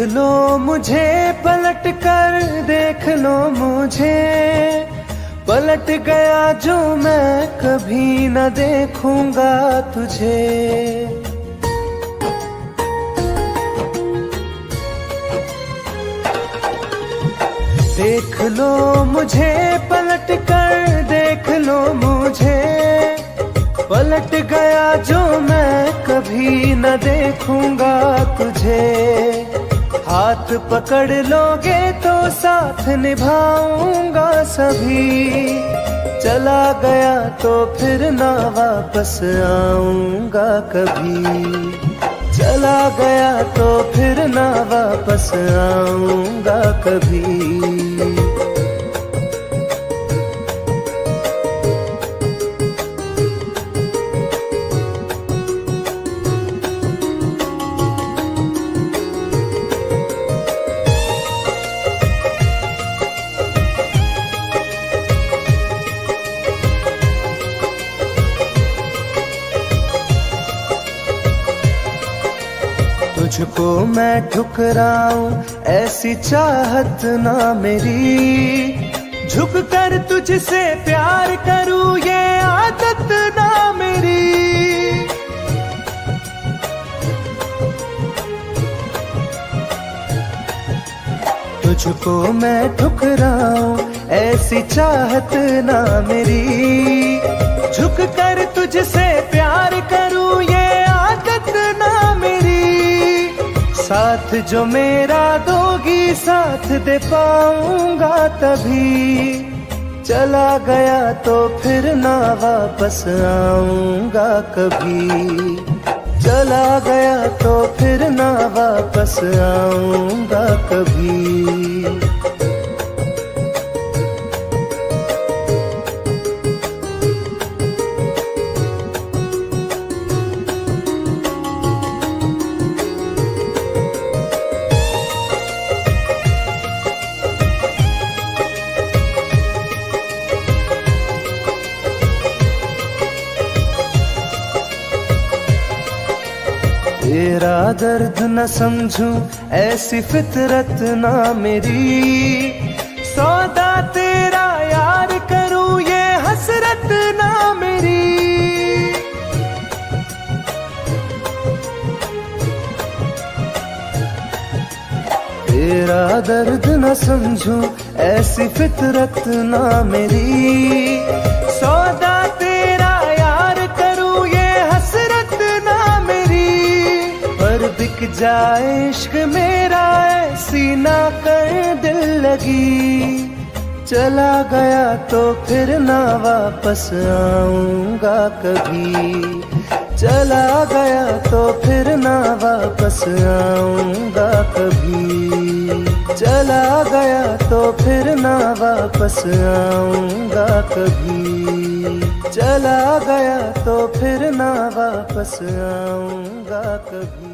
लो मुझे पलट कर, देख लो मुझे, पलट गया जो मैं कभी न देखूंगा तुझे। देख लो मुझे पलट कर, देख लो मुझे, पलट गया जो मैं कभी न देखूंगा तुझे। हाथ पकड़ लोगे तो साथ निभाऊंगा सभी, चला गया तो फिर ना वापस आऊंगा कभी। चला गया तो फिर ना वापस आऊंगा कभी। तुझको मैं ठुकराऊं ऐसी चाहत ना मेरी, झुक कर तुझसे प्यार करूं ये आदत ना मेरी। तुझको मैं ठुकराऊं ऐसी चाहत ना मेरी, झुक कर तुझसे प्यार करूं ये आदत ना मेरी। साथ जो मेरा दोगी साथ दे पाऊंगा तभी, चला गया तो फिर ना वापस आऊंगा कभी। चला गया तो फिर ना वापस आऊंगा कभी। तेरा दर्द न समझूं ऐसी फितरत ना मेरी, सौदा तेरा यार करूं ये हसरत ना मेरी। तेरा दर्द न समझूं ऐसी फितरत ना मेरी, सौदा तेरा यार करूं ये हसरत ना मेरी। पर बिक जाए इश्क मेरा ऐसी ना कर दिल लगी, चला गया तो फिर ना वापस आऊंगा कभी। चला गया तो फिर ना वापस आऊंगा कभी। चला गया तो फिर ना वापस आऊंगा कभी। चला गया तो फिर ना वापस आऊंगा कभी।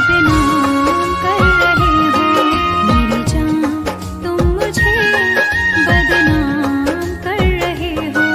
बदनाम कर रहे हो। मेरी जान तुम मुझे बदनाम कर रहे हो।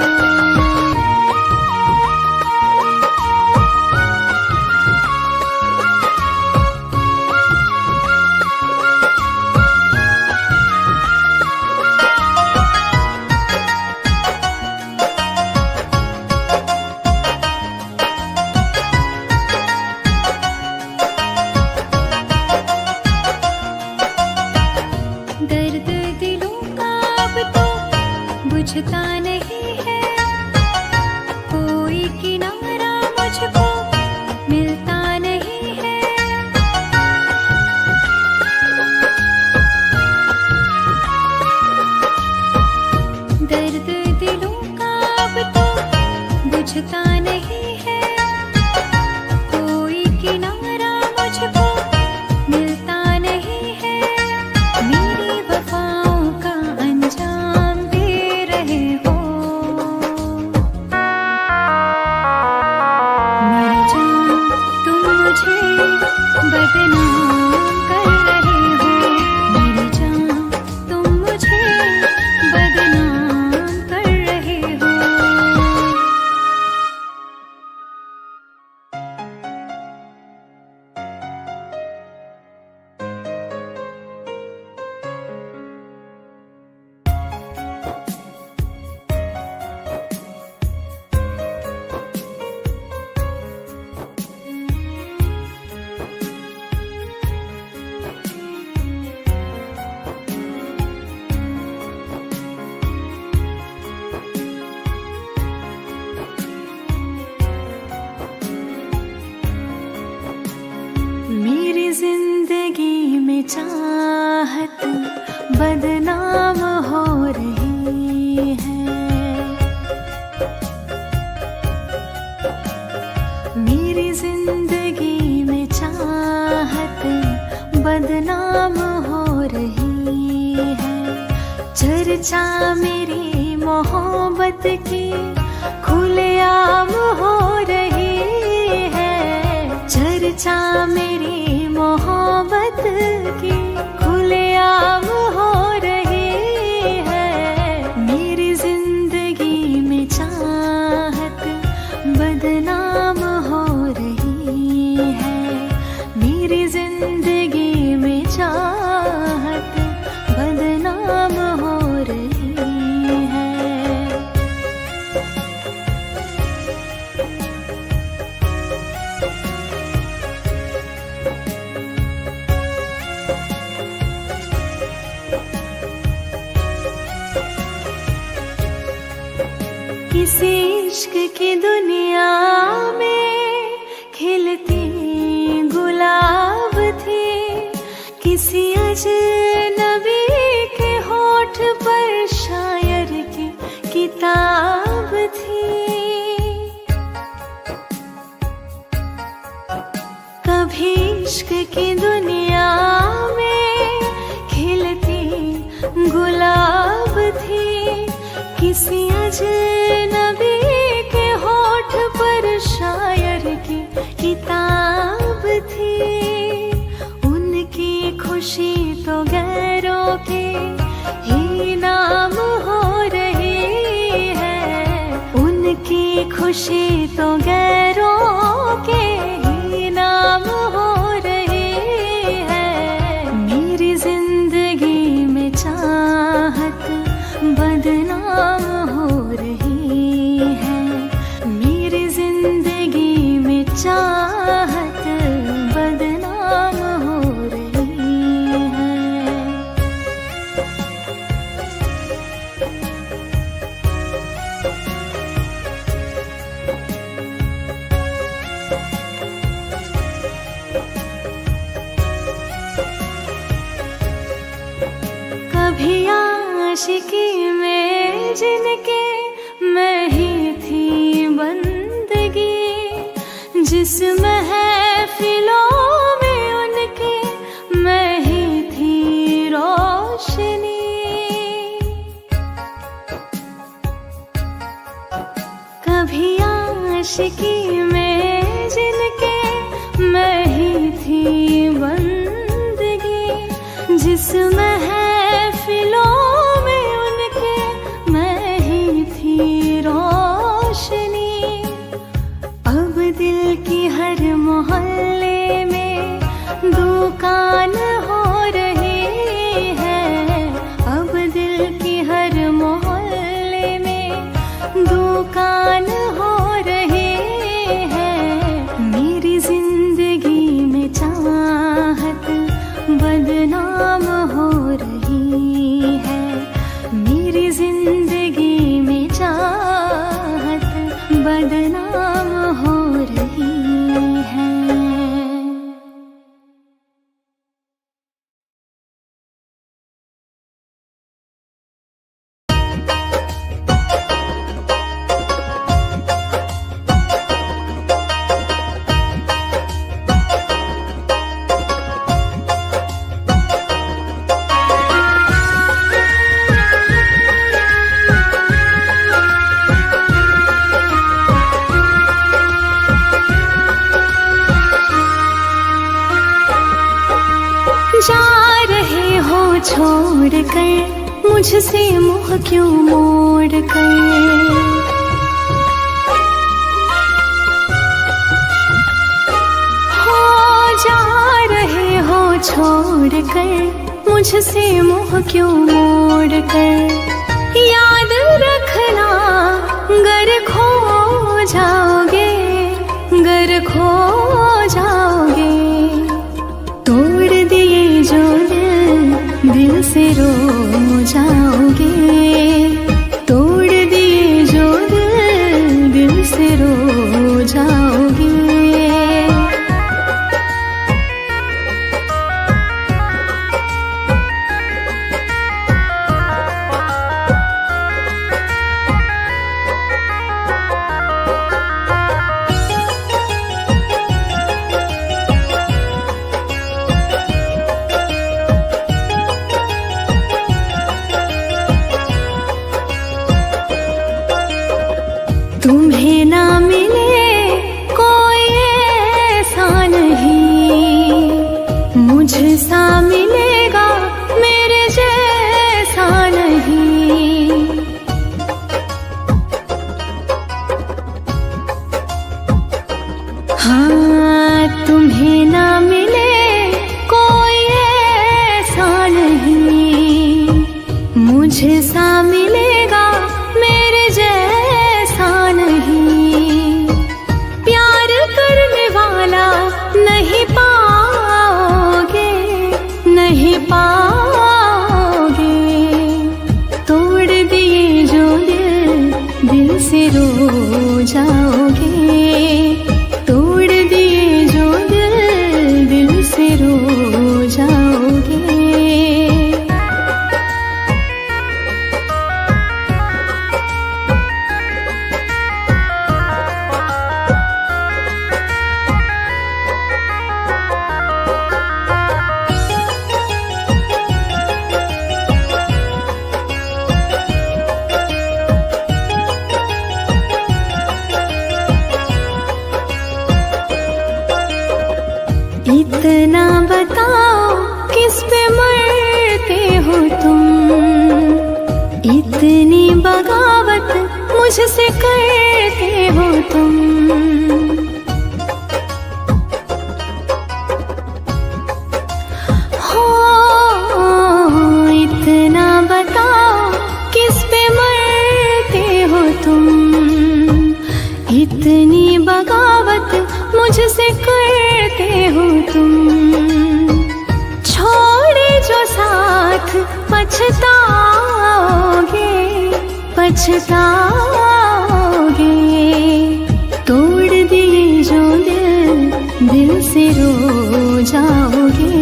दर्द दिलों का अब तो बुझता नहीं है, कोई किनारा मुझको मिलता नहीं है। दर्द दिलों का अब तो बुझता नहीं है, कोई किनारा मुझको मिलता नहीं है। मेरी वफाओं का अंजाम दे रहे हो। मेरी जान तुम मुझे बदनाम कर रहे हो। मेरी जान तुम मुझे बदनाम कर रहे हो। मेरी जिंदगी में चाहत बदनाम हो रही है। मेरी जिंदगी में चाहत बदनाम हो रही है। चर्चा मेरी मोहब्बत की खुलेआम हो रही है। चर्चा मेरी मोहब्बत की खुलेआम हो रही है। मेरी जिंदगी में चाहत बदनाम हो रही है। मेरी जिंदगी में चाहत बदनाम हो रही है। किसी इश्क की दुनिया में खिलती गुलाब थी, किसी अजनबी के होठ पर शायर की किताब थी। कभी इश्क की दुनिया में खिलती गुलाब थी, किसी अजनबी के होठ पर शायर की किताब थी। उनकी खुशी तो गैरों के ही नाम हो रही है। उनकी खुशी तो गैरों के ही नाम हो रही है। मेरी जिंदगी में चाहत बदनाम हो रही है। मेरी जिंदगी में चाहत बदनाम हो रही है। कभी आशिकी में जिनके मैं ही थी बंदगी, जिस महफिलों में उनके मैं ही थी रोशनी। कभी आशिकी में जिनके मैं ही थी महफिलों में उनके मैं ही थी रोशनी। अब दिल की हर मोहल्ले में दुकान हो रही है। अब दिल की हर मोहल्ले में दुकान हो रही है। मेरी जिंदगी में चाहत बदनाम हो रही है। मेरी जिंदगी में चाहत बदनाम हो रही है। जा रहे हो छोड़ कर मुझसे मुँह क्यों मोड़ कर। हो जा रहे हो छोड़ कर मुझसे मुँह क्यों मोड़ कर। याद रखना गर खो जाओगे, गर खो जाओगे। तोड़ दिए जो दिल से रो जाओगे। तोड़ दिए जो दिल से रो जाओगे। तुम्हें ना मिले कोई ऐसा नहीं, मुझसा मिलेगा मेरे जैसा नहीं। हाँ तुम्हें ना मिले कोई ऐसा नहीं, मुझसा मिलेगा मेरे जैसा नहीं। प्यार करने वाला नहीं पाओगे, नहीं पाओगे। तोड़ दिए जो दिल से रो जाओगे। तोड़ दिए जो दिल से रो जाओगे। इतना बताओ किस पे मरते हो तुम, इतनी बगावत मुझसे करते हो तुम। हो इतना बताओ किस पे मरते हो तुम, इतनी बगावत मुझसे करते हो तुम। छोड़े जो साथ पछताओगे, पछताओगे। तोड़ दिए जो दिल से रो जाओगे।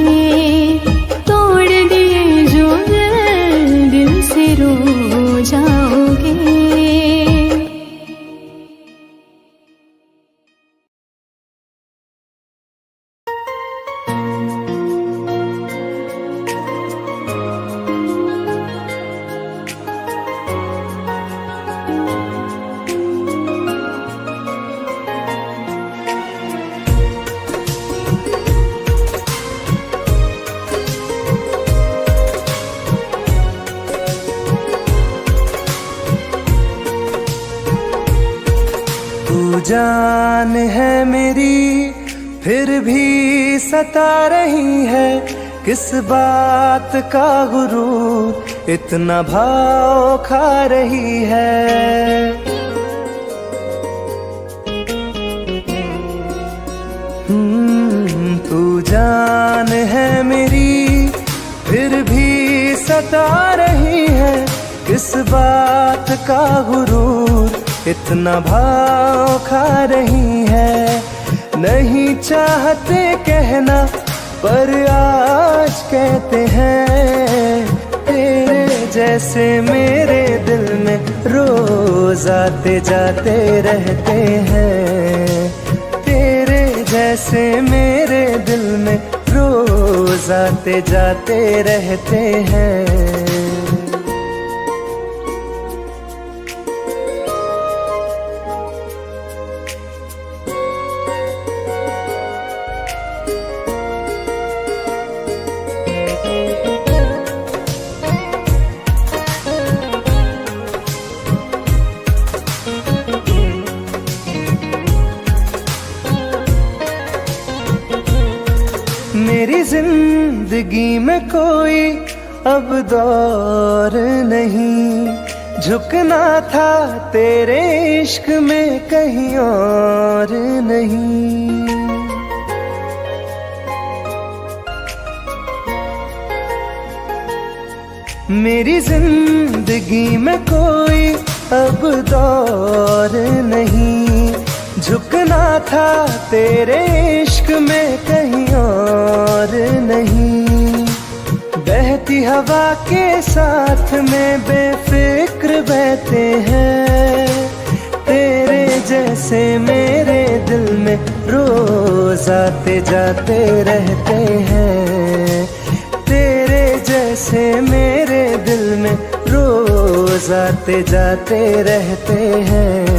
तोड़ दिए जो दिल से रो जाओगे। जान है मेरी फिर भी सता रही है, किस बात का गुरूर इतना भाव खा रही है। तू जान है मेरी फिर भी सता रही है, किस बात का गुरूर इतना भाव खा रही है। नहीं चाहते कहना पर आज कहते हैं, तेरे जैसे मेरे दिल में रोज आते जाते रहते हैं। तेरे जैसे मेरे दिल में रोज आते जाते रहते हैं। मेरी जिंदगी में कोई अब दौर नहीं, झुकना था तेरे इश्क में कहीं और नहीं। मेरी जिंदगी में कोई अब दौर नहीं, झुकना था तेरे इश्क में कहीं और नहीं। बहती हवा के साथ में बेफिक्र बहते हैं, तेरे जैसे मेरे दिल में रोज आते जाते रहते हैं। तेरे जैसे मेरे दिल में रोज आते जाते रहते हैं।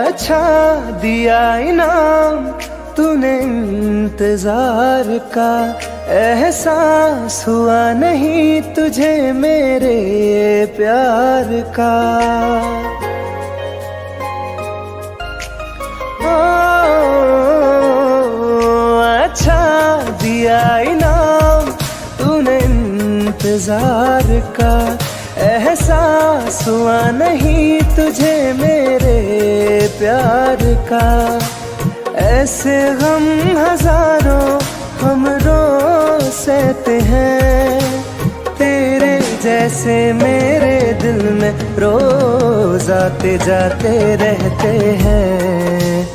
अच्छा दिया इनाम तूने इंतजार का, एहसास हुआ नहीं तुझे मेरे प्यार का। अच्छा दिया इनाम तूने इंतजार का, एहसास हुआ नहीं तुझे मेरे प्यार का। ऐसे गम हजारों हम रोज सहते हैं, तेरे जैसे मेरे दिल में रोज आते जाते रहते हैं।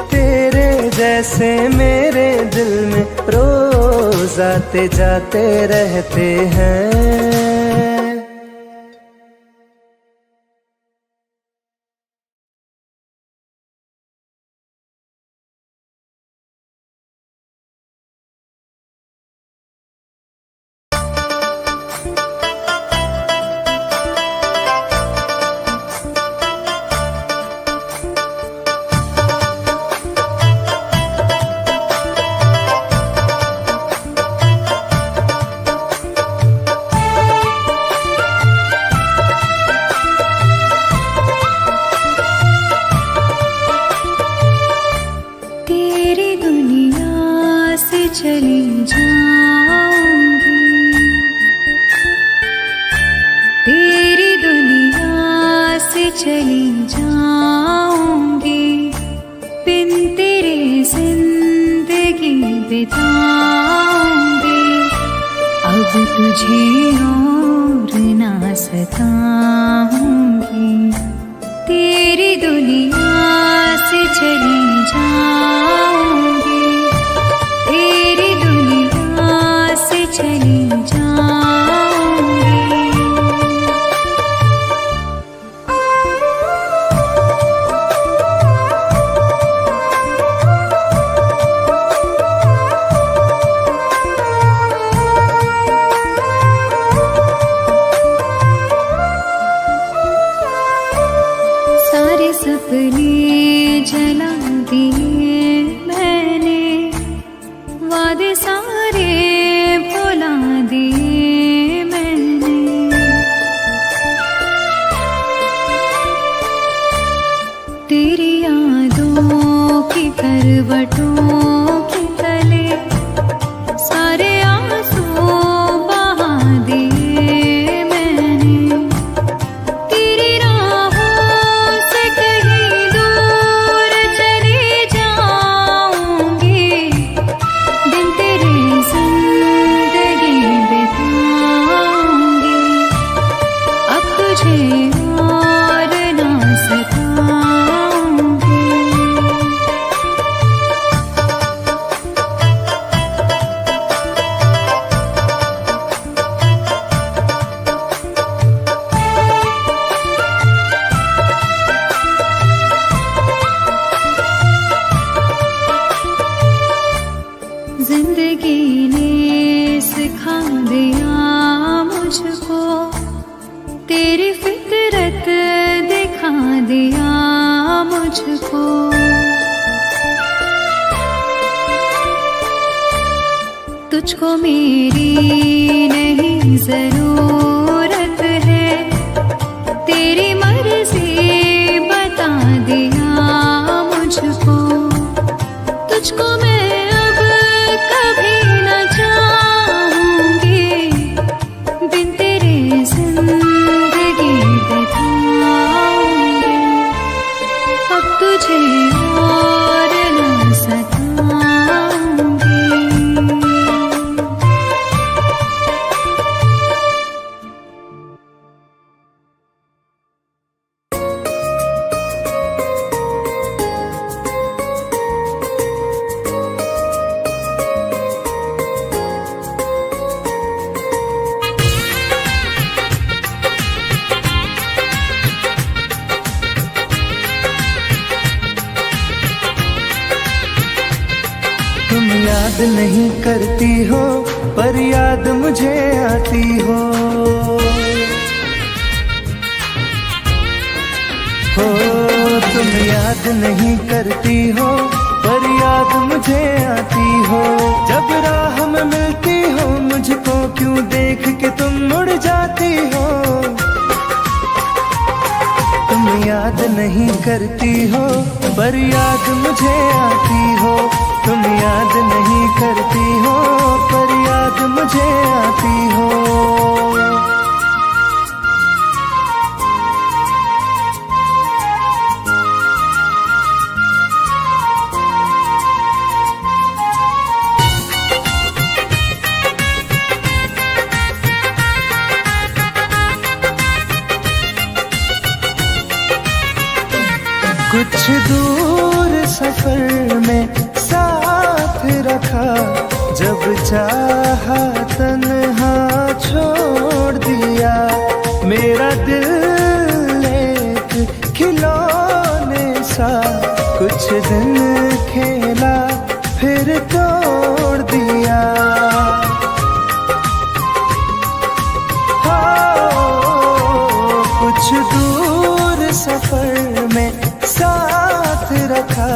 तेरे जैसे मेरे दिल में रोज आते जाते रहते हैं। चली जाऊंगी, तेरी दुनिया से चली जाऊंगी, बिन तेरे जिंदगी बिताऊंगी। अब तुझे और ना सताऊंगी, तेरी दुनिया से चली जाऊंगी, तेरी दुनिया से चली जाऊंगी। करवटों के तले सारे आंसू बहा दिए मैंने। तेरी राहों से कहीं दूर चली जाऊंगी, दिन तेरी जिंदगी बिताऊंगी, अब तुझे और ना सताऊंगी। जिंदगी ने सिखा दिया मुझको, तेरी फितरत दिखा दिया मुझको। तुझको मेरी नहीं जरूरत है, तेरी मर्जी बता दिया मुझको। तुझको मैं अब कभी न चाहूंगी, बिन तेरे जिंदगी बिताऊंगी, अब तुझे और न सताऊंगी। तुम याद नहीं करती हो पर याद मुझे आती हो। तुम याद नहीं करती हो पर याद मुझे आती हो। जब राह में मिलती हो मुझको क्यों देख के तुम मुड़ जाती हो। तुम याद नहीं करती हो पर याद मुझे आती हो। तुम याद नहीं करती हो पर याद मुझे आती हो। कुछ दूर सफर में साथ रखा, जब चाहा तन्हा छोड़ दिया। मेरा दिल एक खिलौने सा कुछ दिन खेला फिर तोड़ दिया। कुछ दूर सफर में साथ रखा,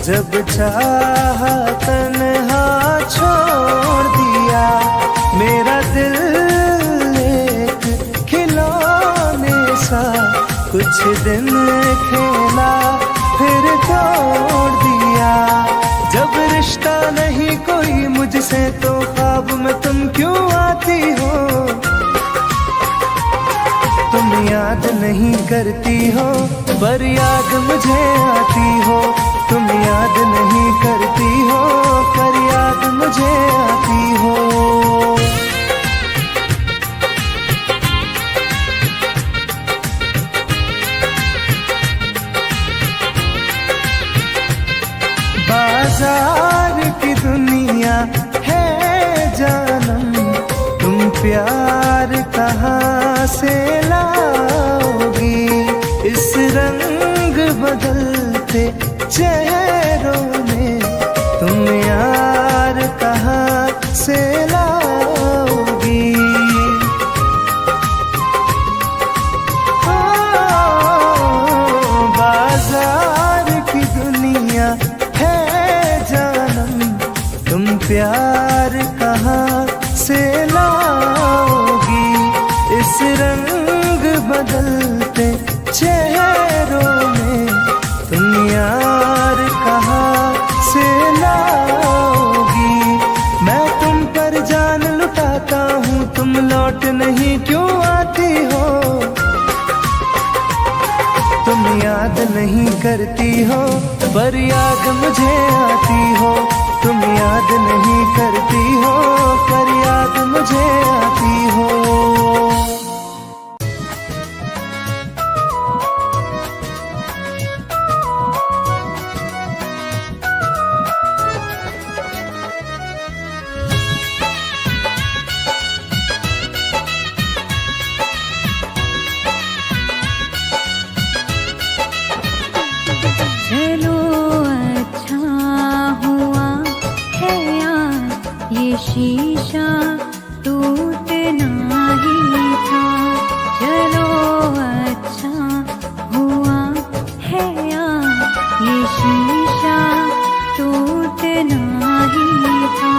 जब चाहा तन्हा छोड़ दिया। मेरा दिल एक खिलौने सा कुछ दिन खेला फिर तोड़ दिया। जब रिश्ता नहीं कोई मुझसे तो ख्वाब में तुम क्यों आती हो। तुम याद नहीं करती हो पर याद मुझे आती हो। तुम याद नहीं करती हो पर याद मुझे आती हो। बाजार की दुनिया है जानम, तुम प्यार कहाँ से लाओगी। इस रंग बदलते चेहरों में तुम यार कहाँ से लाओगी। बाजार की दुनिया है जानम, तुम प्यार कहाँ से लाओगी। इस रंग बदलते चेहरों में तुम यार कहाँ से मुझे आती हो, तुम याद नहीं करती हो, पर याद मुझे आती हो। चलो अच्छा हुआ है यार ये शीशा टूटना ही था। चलो अच्छा हुआ है यार ये शीशा टूटना ही था।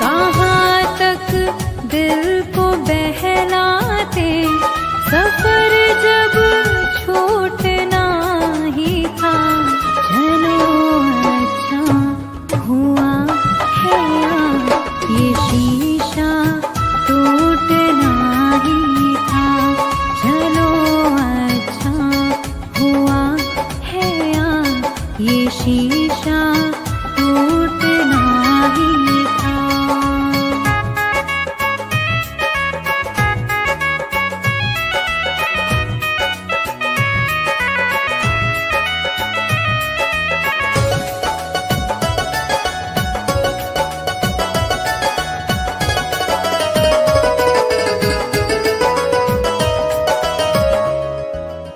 कहाँ तक दिल को बहलाते सफर जब छूटना ही था। चलो अच्छा हुआ है यार ये शीशा टूटना ही था। चलो अच्छा हुआ है यार ये शीशा टूटना ही था।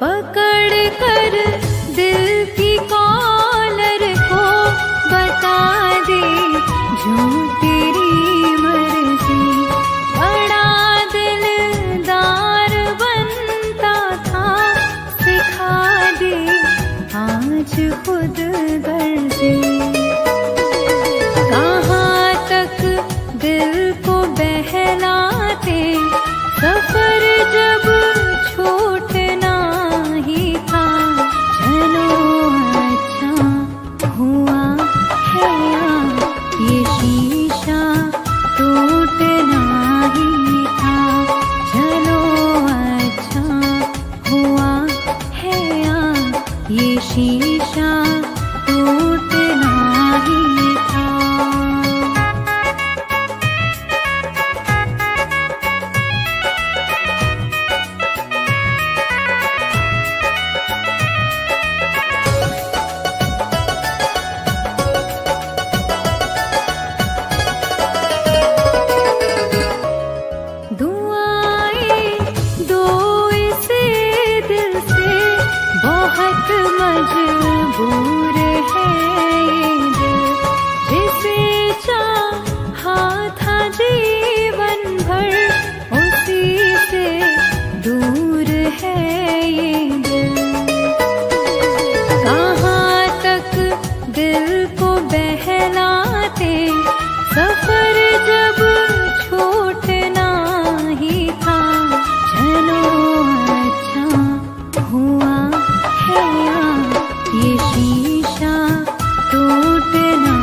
पकड़ कर दिल की कॉलर को बता दे जो तेरी मर्जी। बड़ा दिलदार बनता था सिखा दे आज खुद गर्जी। कहाँ तक दिल को बहलाते सफर जब छूटना ही था। चलो अच्छा हुआ है यार ये शीशा टूटना ही था। चलो अच्छा हुआ है यार ये शीशा टूटना ही था। दुआएं दो इसे दिल से बहुत मजबूर है ये दिल। जिसे चाहा था जीवन भर उसी से दूर है ये दिल। कहाँ तक दिल को बहलाते सफर जब छूटना ही था। चलो अच्छा हुआ है यार ये शीशा टूटना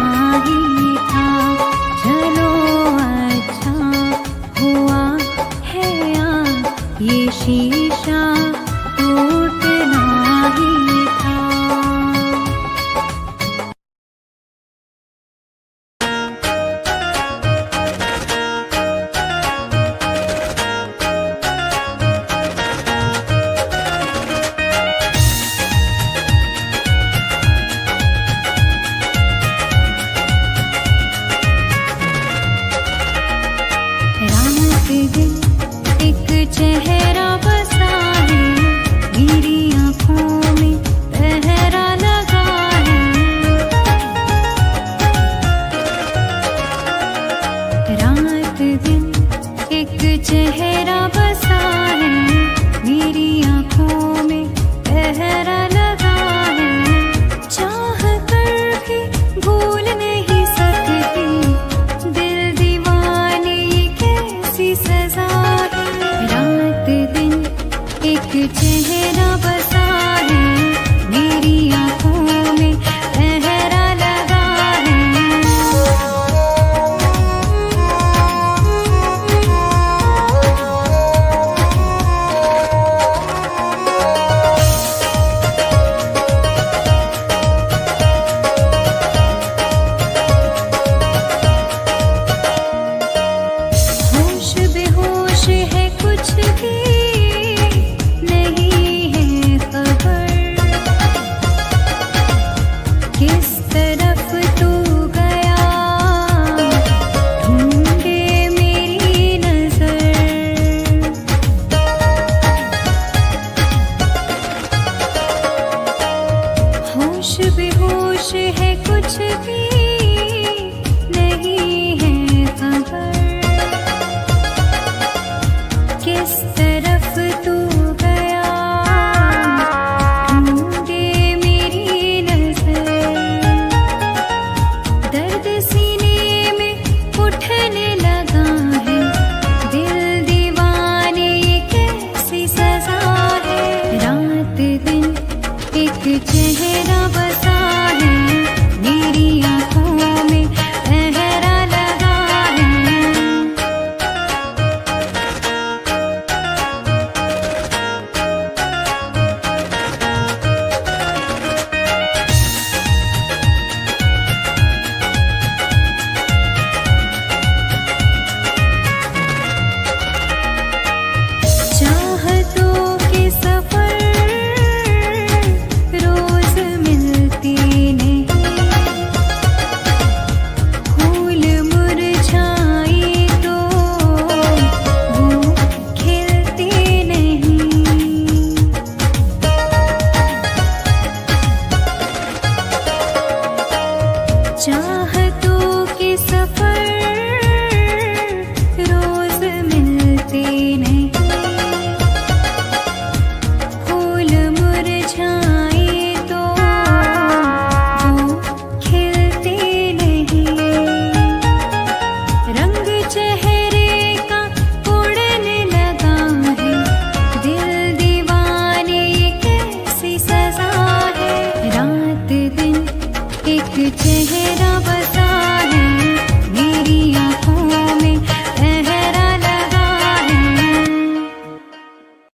ही था। चलो अच्छा हुआ है यार ये शीशा टूटना ही था। रात दिन एक चेहरा बसा है मेरी आँखों में पहरा लगा है। रात दिन एक चेहरा बसा है मेरी आँखों में पहरा लगा है। चाह कर भी भूल नहीं सकती दिल दीवाने ये कैसी सजा है। रात दिन एक चेहरा बसा है मेरी आँखों में पहरा लगा है। किस तरफ तू गया, ढूंढे मेरी नजर। दर्द सीने में उठने लगा है, दिल दीवाने ये कैसी सजा है। रात दिन एक चेहरा बसा है, मेरी आंखों में पहरा लगा है। चाहतों के सफर रोज मिलती नहीं, फूल मुरझाए तो वो खिलते नहीं। चाहतों के सफर रोज मिलते नहीं, फूल मुरझाए तो वो खिलते नहीं। रंग चेहरे का उड़ने लगा है, दिल दीवाने ये कैसी सजा है। रात दिन एक चेहरा बसा है, मेरी